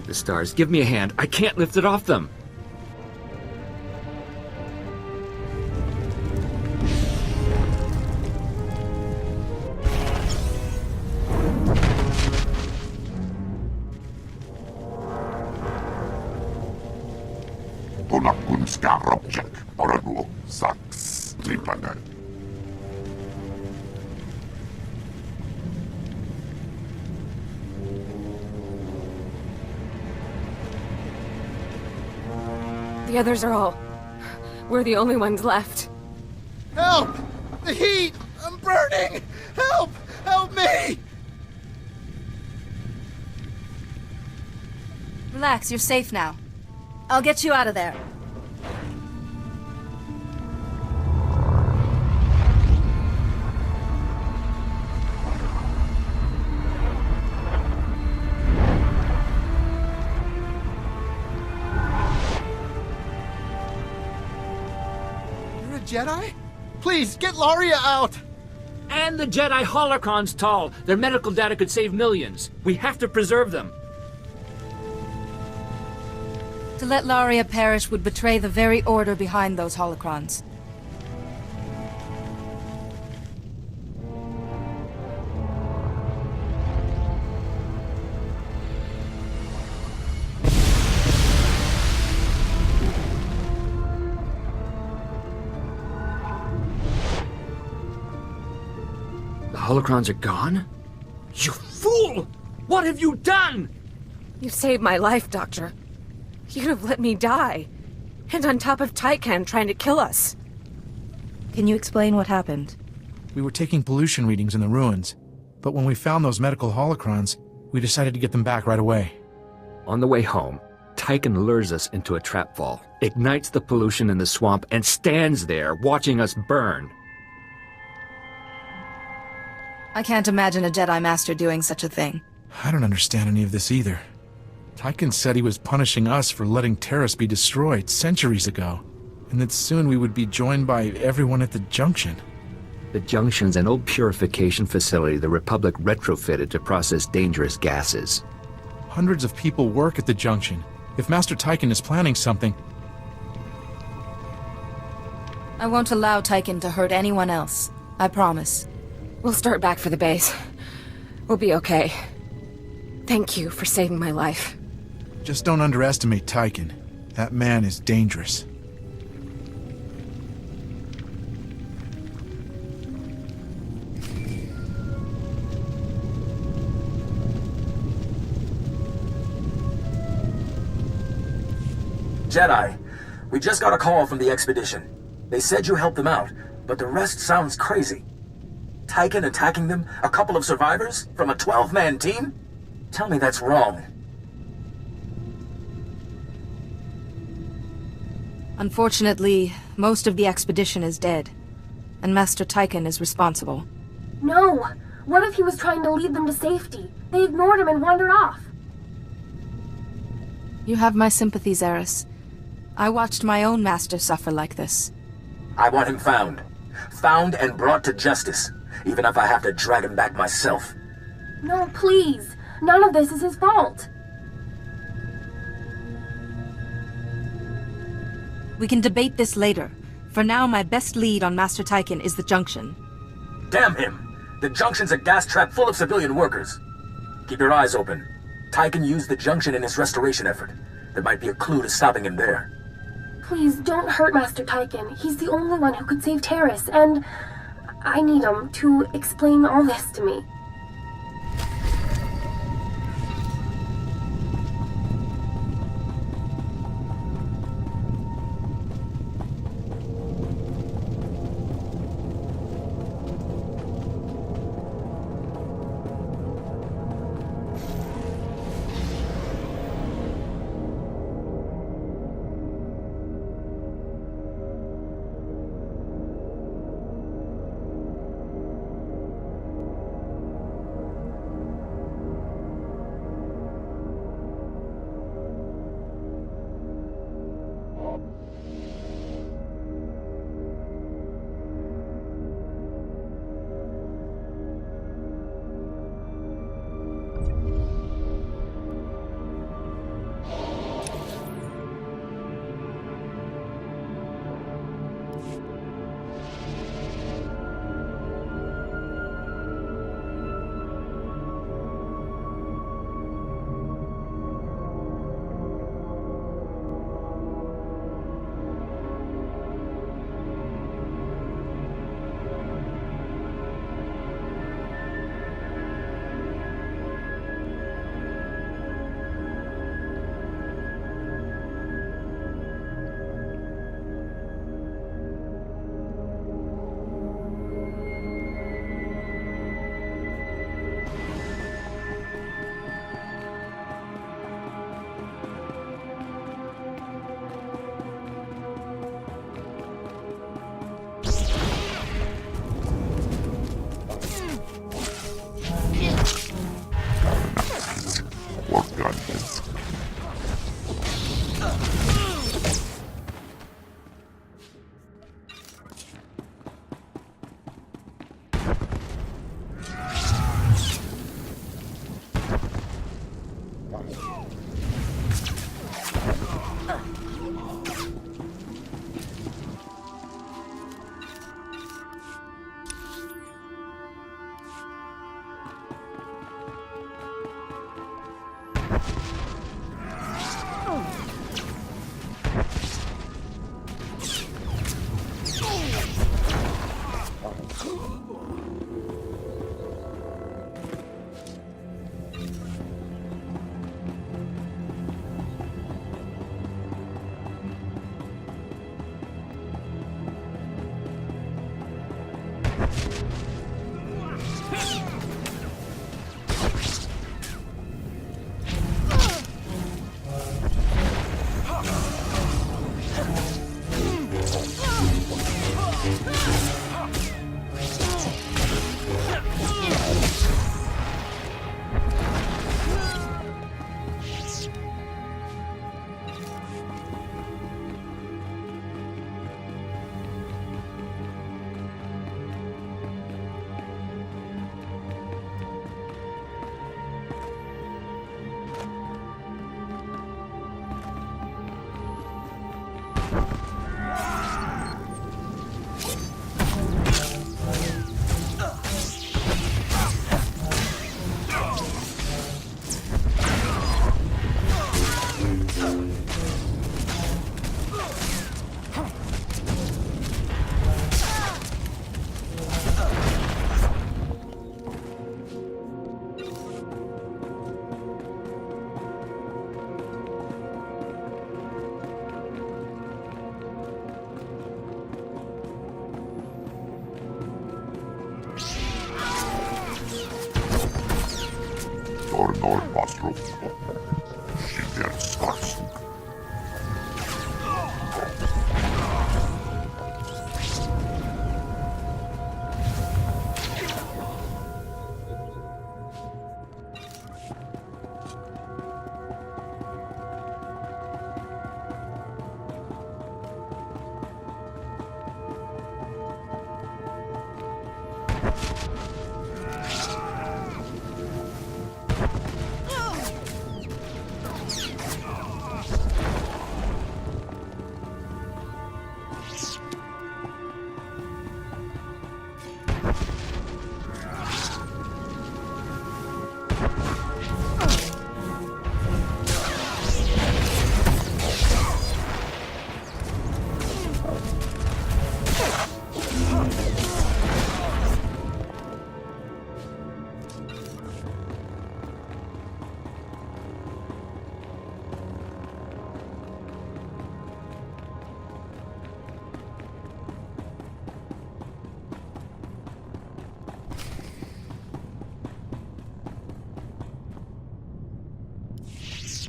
The stars, give me a hand. I can't lift it off them. The others are all... We're the only ones left. Help! The heat! I'm burning! Help! Help me! Relax, you're safe now. I'll get you out of there. You're a Jedi? Please, get Laria out! And the Jedi holocrons, Tal. Their medical data could save millions. We have to preserve them. To let Laria perish would betray the very order behind those holocrons. The holocrons are gone? You fool! What have you done? You saved my life, Doctor. You'd have let me die. And on top of Tykan trying to kill us. Can you explain what happened? We were taking pollution readings in the ruins, but when we found those medical holocrons, we decided to get them back right away. On the way home, Tykan lures us into a trap fall, ignites the pollution in the swamp, and stands there watching us burn. I can't imagine a Jedi Master doing such a thing. I don't understand any of this either. Tykan said he was punishing us for letting Terrace be destroyed centuries ago, and that soon we would be joined by everyone at the Junction. The Junction's an old purification facility the Republic retrofitted to process dangerous gases. Hundreds of people work at the Junction. If Master Tykan is planning something... I won't allow Tykan to hurt anyone else. I promise. We'll start back for the base. We'll be okay. Thank you for saving my life. Just don't underestimate Tykan. That man is dangerous. Jedi, we just got a call from the expedition. They said you helped them out, but the rest sounds crazy. Tykan attacking them? A couple of survivors? From a 12-man team? Tell me that's wrong. Unfortunately, most of the expedition is dead, and Master Tykan is responsible. No! What if he was trying to lead them to safety? They ignored him and wandered off. You have my sympathies, Eris. I watched my own master suffer like this. I want him found. Found and brought to justice, even if I have to drag him back myself. No, please! None of this is his fault! We can debate this later. For now, my best lead on Master Tykan is the Junction. Damn him! The Junction's a gas trap full of civilian workers. Keep your eyes open. Tykan used the Junction in his restoration effort. There might be a clue to stopping him there. Please, don't hurt Master Tykan. He's the only one who could save Terrace, and... I need him to explain all this to me.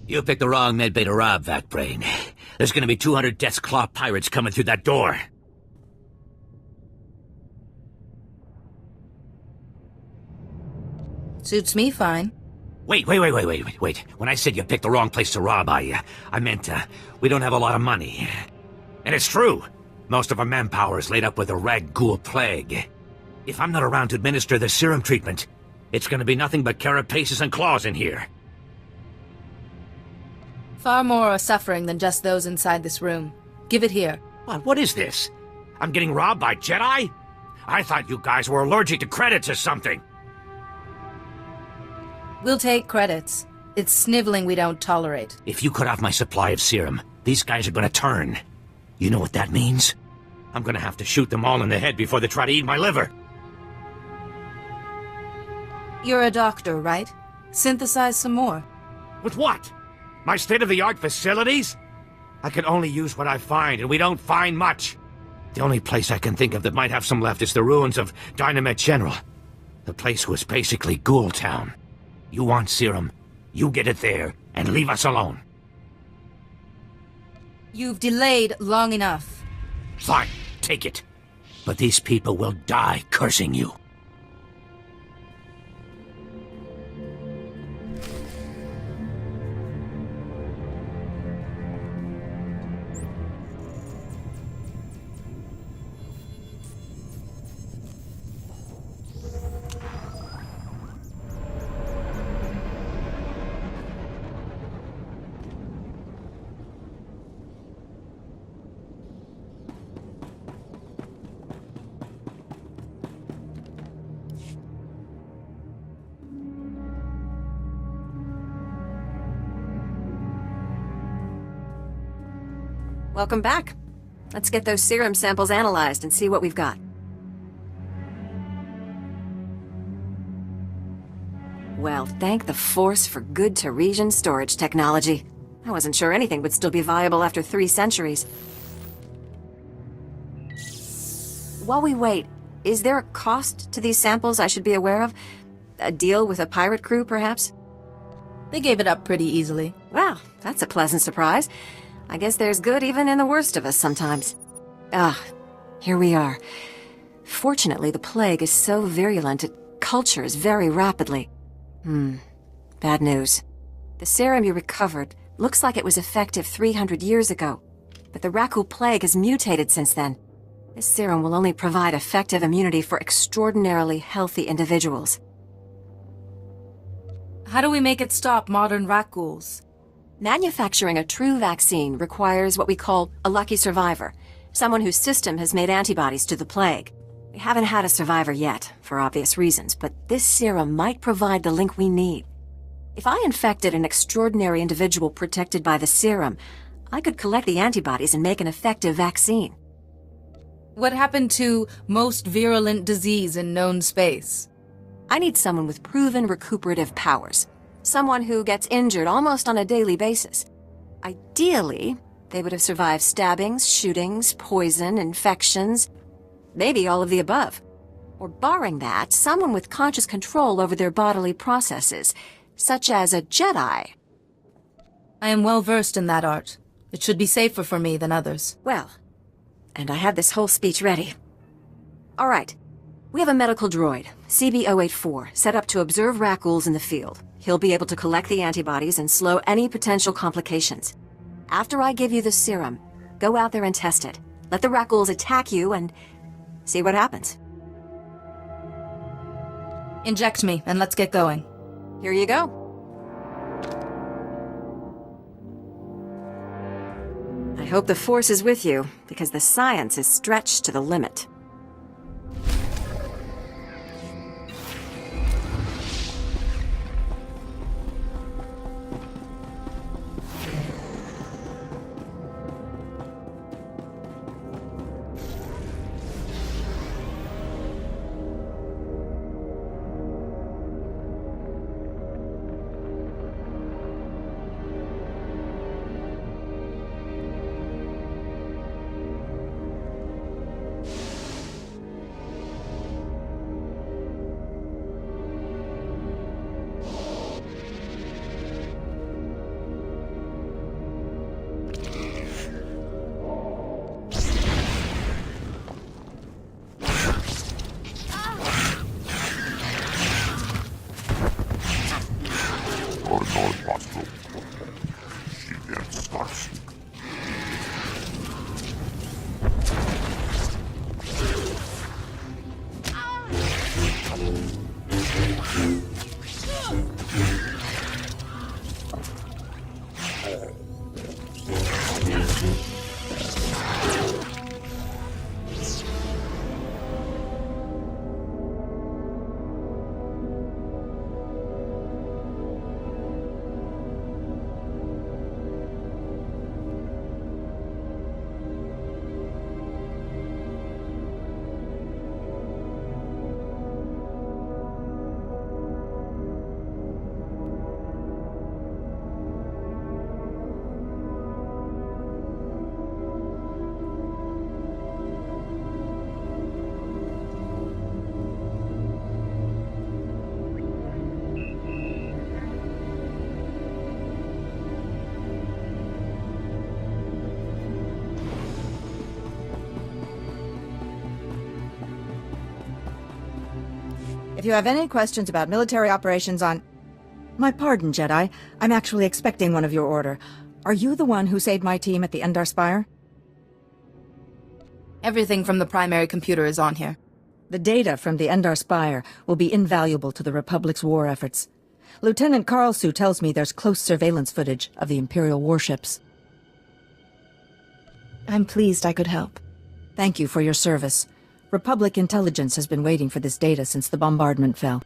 You picked the wrong medbay to rob, Vac-Brain. There's gonna be 200 Death's Claw pirates coming through that door. Suits me fine. Wait. When I said you picked the wrong place to rob, I meant, we don't have a lot of money. And it's true. Most of our manpower is laid up with the rag ghoul plague. If I'm not around to administer the serum treatment, it's gonna be nothing but carapaces and claws in here. Far more are suffering than just those inside this room. Give it here. What is this? I'm getting robbed by Jedi? I thought you guys were allergic to credits or something. We'll take credits. It's sniveling we don't tolerate. If you cut off my supply of serum, these guys are gonna turn. You know what that means? I'm gonna have to shoot them all in the head before they try to eat my liver. You're a doctor, right? Synthesize some more. With what? My state-of-the-art facilities? I can only use what I find, and we don't find much. The only place I can think of that might have some left is the ruins of Dynamet General. The place was basically Ghoul Town. You want serum, you get it there, and leave us alone. You've delayed long enough. Fine, take it. But these people will die cursing you. Welcome back. Let's get those serum samples analyzed and see what we've got. Well, thank the Force for good Teresian storage technology. I wasn't sure anything would still be viable after 3 centuries. While we wait, is there a cost to these samples I should be aware of? A deal with a pirate crew, perhaps? They gave it up pretty easily. Well, that's a pleasant surprise. I guess there's good even in the worst of us sometimes. Here we are. Fortunately, the plague is so virulent it cultures very rapidly. Bad news. The serum you recovered looks like it was effective 300 years ago, but the Rakul plague has mutated since then. This serum will only provide effective immunity for extraordinarily healthy individuals. How do we make it stop modern Rakuls? Manufacturing a true vaccine requires what we call a lucky survivor, someone whose system has made antibodies to the plague. We haven't had a survivor yet, for obvious reasons, but this serum might provide the link we need. If I infected an extraordinary individual protected by the serum, I could collect the antibodies and make an effective vaccine. What happened to most virulent disease in known space? I need someone with proven recuperative powers. Someone who gets injured almost on a daily basis. Ideally, they would have survived stabbings, shootings, poison, infections, maybe all of the above. Or barring that, someone with conscious control over their bodily processes, such as a Jedi. I am well versed in that art. It should be safer for me than others. Well, and I had this whole speech ready. All right. We have a medical droid, CB-084, set up to observe Rakuls in the field. He'll be able to collect the antibodies and slow any potential complications. After I give you the serum, go out there and test it. Let the Rakuls attack you and see what happens. Inject me, and let's get going. Here you go. I hope the Force is with you, because the science is stretched to the limit. If you have any questions about military operations on... My pardon, Jedi. I'm actually expecting one of your order. Are you the one who saved my team at the Endar Spire? Everything from the primary computer is on here. The data from the Endar Spire will be invaluable to the Republic's war efforts. Lieutenant Karlsu tells me there's close surveillance footage of the Imperial warships. I'm pleased I could help. Thank you for your service. Republic intelligence has been waiting for this data since the bombardment fell.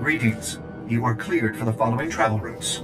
Greetings. You are cleared for the following travel routes.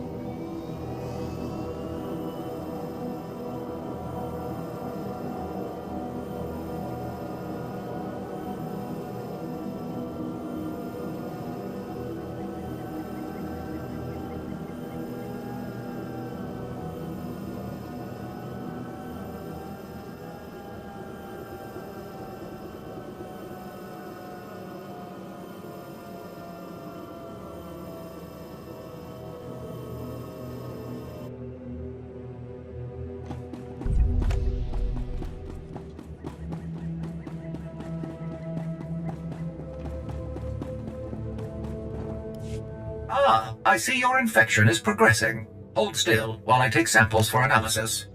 Ah, I see your infection is progressing. Hold still while I take samples for analysis.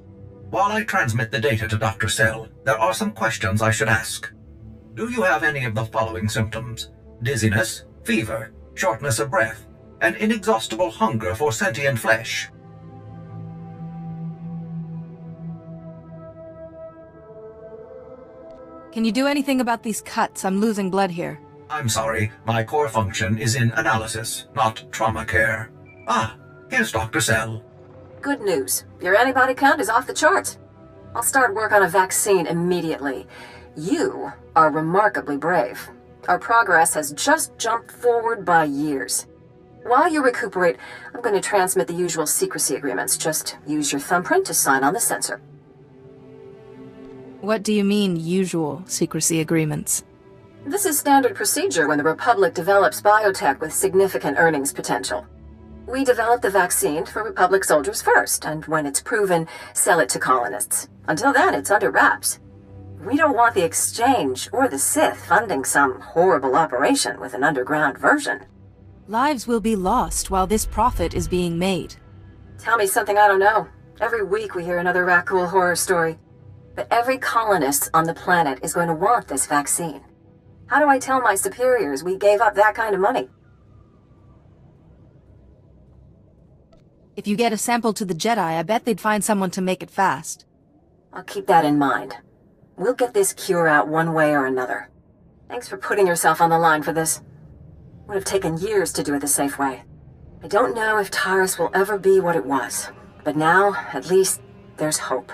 While I transmit the data to Dr. Cell, there are some questions I should ask. Do you have any of the following symptoms? Dizziness, fever, shortness of breath, and inexhaustible hunger for sentient flesh? Can you do anything about these cuts? I'm losing blood here. I'm sorry, my core function is in analysis, not trauma care. Ah, here's Dr. Cell. Good news. Your antibody count is off the charts. I'll start work on a vaccine immediately. You are remarkably brave. Our progress has just jumped forward by years. While you recuperate, I'm going to transmit the usual secrecy agreements. Just use your thumbprint to sign on the sensor. What do you mean, usual secrecy agreements? This is standard procedure when the Republic develops biotech with significant earnings potential. We develop the vaccine for Republic soldiers first, and when it's proven, sell it to colonists. Until then, it's under wraps. We don't want the Exchange or the Sith funding some horrible operation with an underground version. Lives will be lost while this profit is being made. Tell me something I don't know. Every week we hear another Rakul horror story. But every colonist on the planet is going to want this vaccine. How do I tell my superiors we gave up that kind of money? If you get a sample to the Jedi, I bet they'd find someone to make it fast. I'll keep that in mind. We'll get this cure out one way or another. Thanks for putting yourself on the line for this. Would have taken years to do it the safe way. I don't know if Taurus will ever be what it was, but now, at least, there's hope.